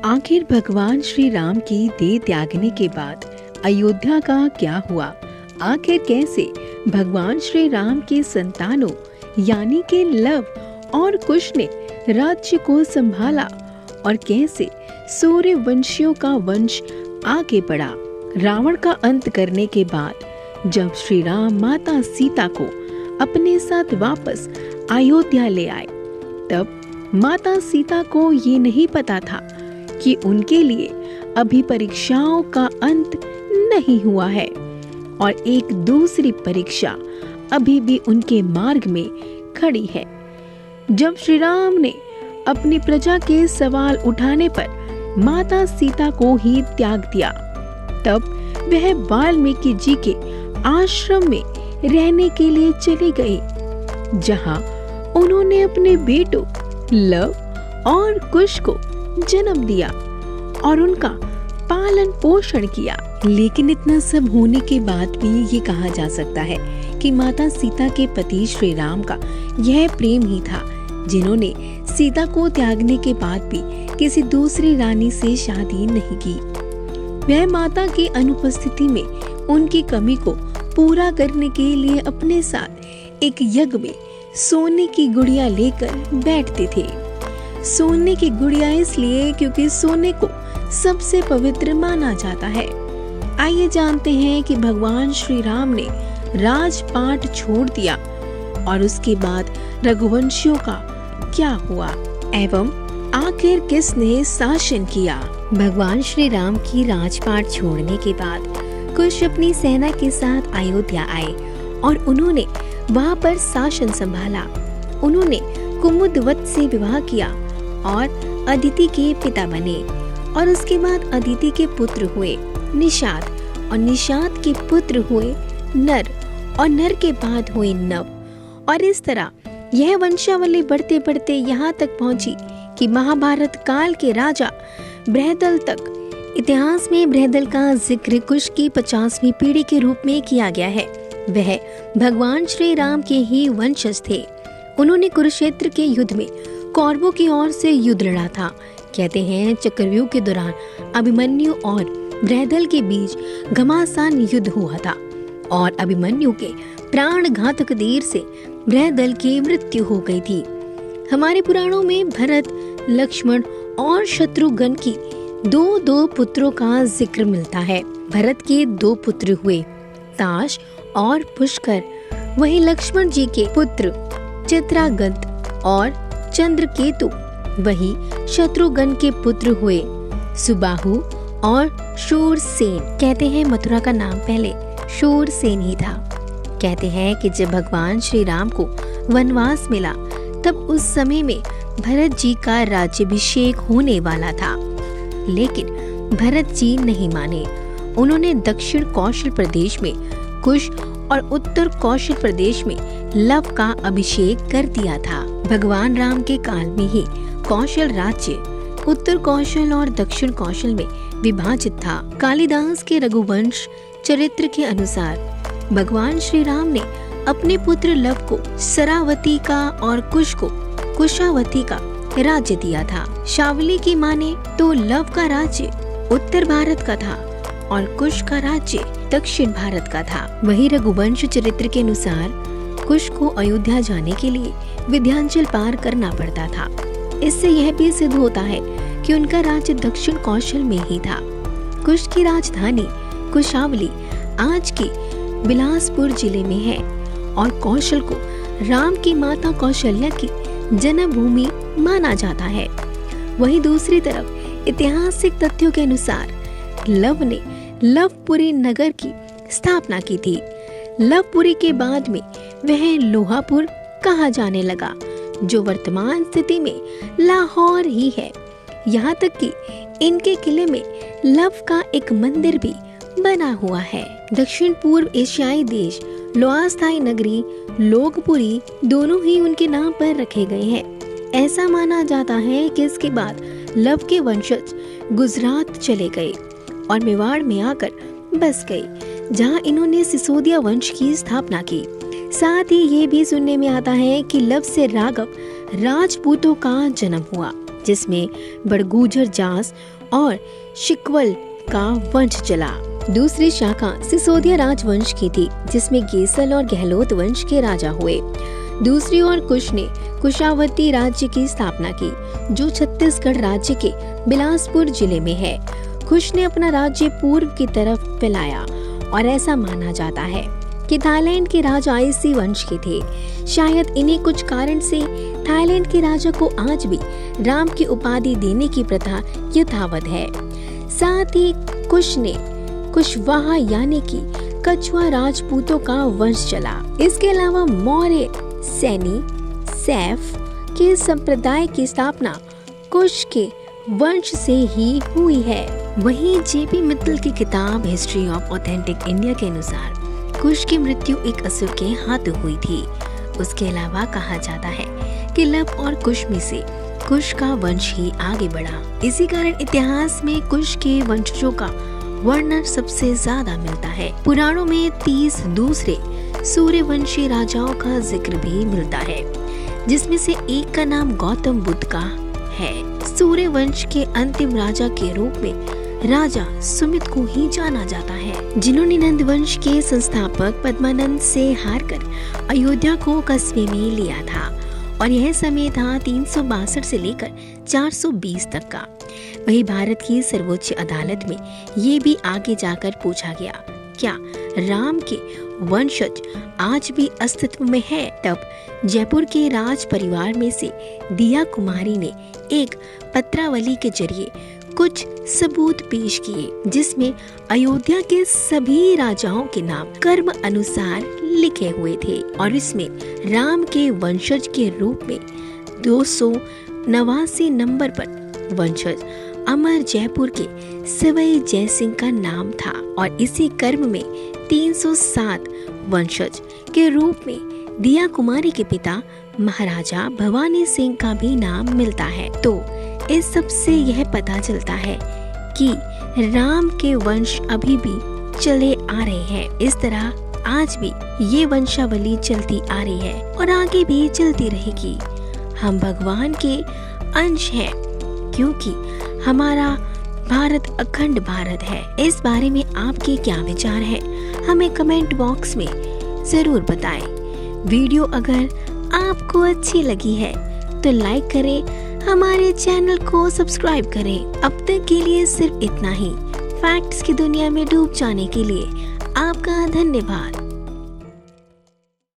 आखिर भगवान श्री राम की देह त्यागने के बाद अयोध्या का क्या हुआ? आखिर कैसे भगवान श्री राम के संतानों यानी के लव और कुश ने राज्य को संभाला और कैसे सूर्यवंशियों का वंश आगे बढ़ा? रावण का अंत करने के बाद जब श्री राम माता सीता को अपने साथ वापस अयोध्या ले आए, तब माता सीता को ये नहीं पता था कि उनके लिए अभी परीक्षाओं का अंत नहीं हुआ है और एक दूसरी परीक्षा अभी भी उनके मार्ग में खड़ी है। जब श्री राम ने अपनी प्रजा के सवाल उठाने पर माता सीता को ही त्याग दिया, तब वह वाल्मीकि जी के आश्रम में रहने के लिए चली गई, जहां उन्होंने अपने बेटों लव और कुश को जन्म दिया और उनका पालन पोषण किया। लेकिन इतना सब होने के बाद भी ये कहा जा सकता है कि माता सीता के पति श्री राम का यह प्रेम ही था, जिन्होंने सीता को त्यागने के बाद भी किसी दूसरी रानी से शादी नहीं की। वह माता की अनुपस्थिति में उनकी कमी को पूरा करने के लिए अपने साथ एक यज्ञ में सोने की गुड़िया लेकर बैठते थे। सोने की गुड़िया इसलिए क्योंकि सोने को सबसे पवित्र माना जाता है। आइए जानते हैं कि भगवान श्री राम ने राजपाट छोड़ दिया और उसके बाद रघुवंशियों का क्या हुआ एवं आखिर किसने शासन किया। भगवान श्री राम की राजपाट छोड़ने के बाद कुश अपनी सेना के साथ अयोध्या आए और उन्होंने वहां पर शासन संभाला। उन्होंने कुमुदवत से विवाह किया और अदिति के पिता बने और उसके बाद अदिति के पुत्र हुए निषाद और निषाद के पुत्र हुए नर और नर के बाद हुए नव। और इस तरह यह वंशावली बढ़ते बढ़ते यहाँ तक पहुंची कि महाभारत काल के राजा बृहदल तक। इतिहास में बृहदल का जिक्र कुश की 50वीं पीढ़ी के रूप में किया गया है। वह भगवान श्री राम के ही वंशज थे। उन्होंने कुरुक्षेत्र के युद्ध में कौरवों की ओर से युद्ध लड़ा था। कहते हैं चक्रव्यूह के दौरान अभिमन्यु और बृहदल के बीच घमासान युद्ध हुआ था और अभिमन्यु के प्राण घातक तीर से बृहदल की मृत्यु हो गई थी। हमारे पुराणों में भरत, लक्ष्मण और शत्रुघ्न की दो पुत्रों का जिक्र मिलता है। भरत के 2 पुत्र हुए ताश और पुष्कर, वहीं लक्ष्मण जी के पुत्र चित्रागत और चंद्रकेतु, वही शत्रुघ्न के पुत्र हुए सुबाहु और शूरसेन। कहते हैं मथुरा का नाम पहले शूरसेन ही था। कहते हैं कि जब भगवान श्री राम को वनवास मिला, तब उस समय में भरत जी का राज्याभिषेक होने वाला था, लेकिन भरत जी नहीं माने। उन्होंने दक्षिण कौशल प्रदेश में कुश और उत्तर कौशल प्रदेश में लव का अभिषेक कर दिया था। भगवान राम के काल में ही कौशल राज्य उत्तर कौशल और दक्षिण कौशल में विभाजित था। कालिदास के रघुवंश चरित्र के अनुसार भगवान श्री राम ने अपने पुत्र लव को सरावती का और कुश को कुशावती का राज्य दिया था। शावली की माने तो लव का राज्य उत्तर भारत का था और कुश का राज्य दक्षिण भारत का था। वही रघुवंश चरित्र के अनुसार कुश को अयोध्या जाने के लिए विंध्याचल पार करना पड़ता था। इससे यह भी सिद्ध होता है कि उनका राज्य दक्षिण कौशल में ही था। कुश की राजधानी कुशावली आज के बिलासपुर जिले में है और कौशल को राम की माता कौशल्या की जन्मभूमि माना जाता है। वहीं दूसरी तरफ ऐतिहासिक तथ्यों के अनुसार लव ने लवपुरी नगर की स्थापना की थी। लवपुरी के बाद में वह लोहापुर कहा जाने लगा, जो वर्तमान स्थिति में लाहौर ही है। यहाँ तक कि इनके किले में लव का एक मंदिर भी बना हुआ है। दक्षिण पूर्व एशियाई देश लोआस्थाई नगरी लोकपुरी दोनों ही उनके नाम पर रखे गए हैं। ऐसा माना जाता है कि इसके बाद लव के वंशज गुजरात चले गए और मेवाड़ में आकर बस गए, जहां इन्होंने सिसोदिया वंश की स्थापना की। साथ ही ये भी सुनने में आता है कि लव से राघव राजपूतों का जन्म हुआ। जिसमें बड़गुजर जास और शिकवल का वंश चला। दूसरी शाखा सिसोदिया राजवंश की थी, जिसमें गेसल और गहलोत वंश के राजा हुए। दूसरी ओर कुश ने कुशावती राज्य की स्थापना की, जो छत्तीसगढ़ राज्य के बिलासपुर जिले में है। कुश ने अपना राज्य पूर्व की तरफ फैलाया और ऐसा माना जाता है कि थाईलैंड के राजा इसी वंश के थे। शायद इन्हीं कुछ कारण से थाईलैंड के राजा को आज भी राम की उपाधि देने की प्रथा यथावत है। साथ ही कुश ने कुशवाहा यानी कि कछुआ राजपूतों का वंश चला। इसके अलावा मौर्य, सैनी, सैफ के संप्रदाय की स्थापना कुश के वंश से ही हुई है। वहीं जेपी मित्तल की किताब हिस्ट्री ऑफ ऑथेंटिक इंडिया के अनुसार कुश की मृत्यु एक असुर के हाथों हुई थी। उसके अलावा कहा जाता है कि लब और कुश में से कुश का वंश ही आगे बढ़ा। इसी कारण इतिहास में कुश के वंशजों का वर्णन सबसे ज्यादा मिलता है। पुराणों में 30 दूसरे सूर्यवंशी राजाओं का जिक्र भी मिलता है, जिसमें से एक का नाम गौतम बुद्ध का है। सूर्यवंश के अंतिम राजा के रूप में राजा सुमित को ही जाना जाता है, जिन्होंने नंद वंश के संस्थापक पद्मानंद से हारकर अयोध्या को कस्बे में लिया था। और यह समय था 362 से लेकर 420 तक का। वही भारत की सर्वोच्च अदालत में ये भी आगे जाकर पूछा गया, क्या राम के वंशज आज भी अस्तित्व में है? तब जयपुर के राज परिवार में से दिया कुमारी ने एक पत्रावली के जरिए कुछ सबूत पेश किए, जिसमें अयोध्या के सभी राजाओं के नाम कर्म अनुसार लिखे हुए थे और इसमें राम के वंशज के रूप में 289 नंबर पर वंशज अमर जयपुर के सवई जय सिंह का नाम था और इसी कर्म में 307 वंशज के रूप में दिया कुमारी के पिता महाराजा भवानी सिंह का भी नाम मिलता है। तो इस सब से यह पता चलता है कि राम के वंश अभी भी चले आ रहे हैं। इस तरह आज भी ये वंशावली चलती आ रही है और आगे भी चलती रहेगी। हम भगवान के अंश हैं, क्योंकि हमारा भारत अखंड भारत है। इस बारे में आपके क्या विचार हैं? हमें कमेंट बॉक्स में जरूर बताएं। वीडियो अगर आपको अच्छी लगी है तो लाइक करें, हमारे चैनल को सब्सक्राइब करें। अब तक के लिए सिर्फ इतना ही। फैक्ट्स की दुनिया में डूब जाने के लिए आपका धन्यवाद।